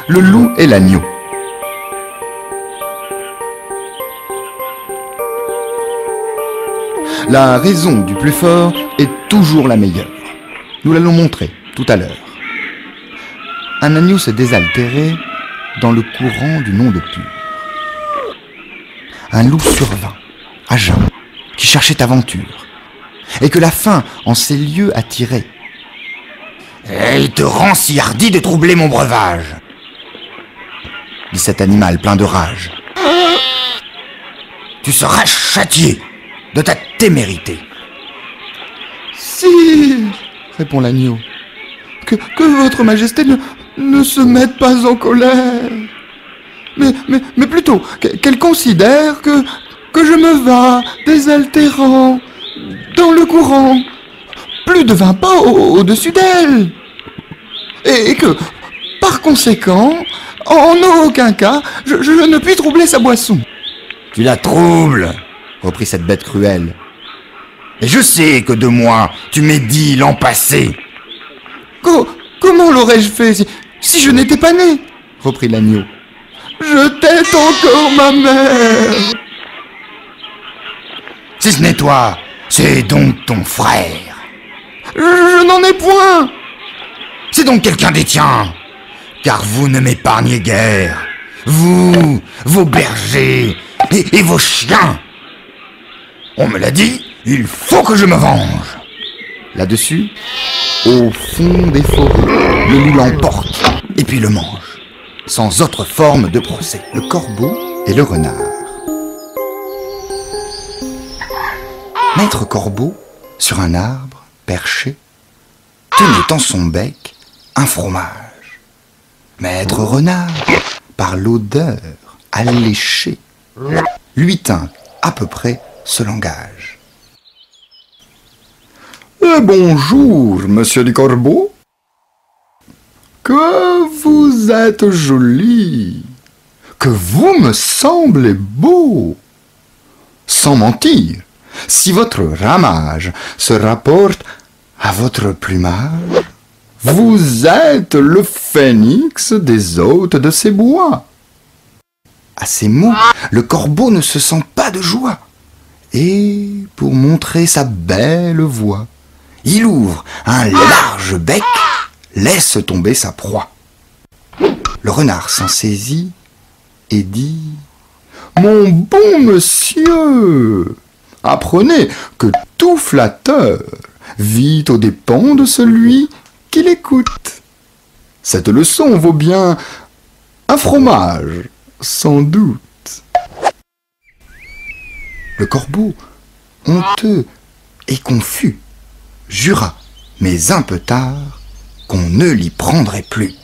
Le loup et l'agneau. La raison du plus fort est toujours la meilleure. Nous l'allons montrer tout à l'heure. Un agneau s'est désaltéré dans le courant du nom de Pur. Un loup survint, à jeun, qui cherchait aventure, et que la faim en ces lieux attirait. Et il te rend si hardi de troubler mon breuvage, dit cet animal plein de rage. Tu seras châtié de ta témérité. Sire, répond l'agneau, que votre majesté ne se mette pas en colère, mais plutôt qu'elle considère que je me vas désaltérant dans le courant, plus de 20 pas au-dessus d'elle, et que, par conséquent, en aucun cas, je ne puis troubler sa boisson. Tu la troubles, reprit cette bête cruelle. Et je sais que de moi, tu médis l'an passé. Comment l'aurais-je fait si je n'étais pas né, reprit l'agneau. Je tête encore ma mère. Si ce n'est toi, c'est donc ton frère. Je n'en ai point. C'est donc quelqu'un des tiens, car vous ne m'épargnez guère. Vous, vos bergers et vos chiens. On me l'a dit, il faut que je me venge. Là-dessus, au fond des forêts, le loup l'emporte et puis le mange, sans autre forme de procès. Le corbeau et le renard. Maître Corbeau, sur un arbre, perché, tenait en son bec un fromage. Maître Renard, par l'odeur alléchée, lui tint à peu près ce langage. Bonjour, monsieur du Corbeau. Que vous êtes joli, que vous me semblez beau. Sans mentir, si votre ramage se rapporte à votre plumage, vous êtes le phénix des hôtes de ces bois. À ces mots, le corbeau ne se sent pas de joie, et pour montrer sa belle voix, il ouvre un large bec, laisse tomber sa proie. Le renard s'en saisit et dit « Mon bon monsieur, apprenez que tout flatteur vit aux dépens de celui qui l'écoute. Cette leçon vaut bien un fromage, sans doute. » Le corbeau, honteux et confus, jura, mais un peu tard, qu'on ne l'y prendrait plus.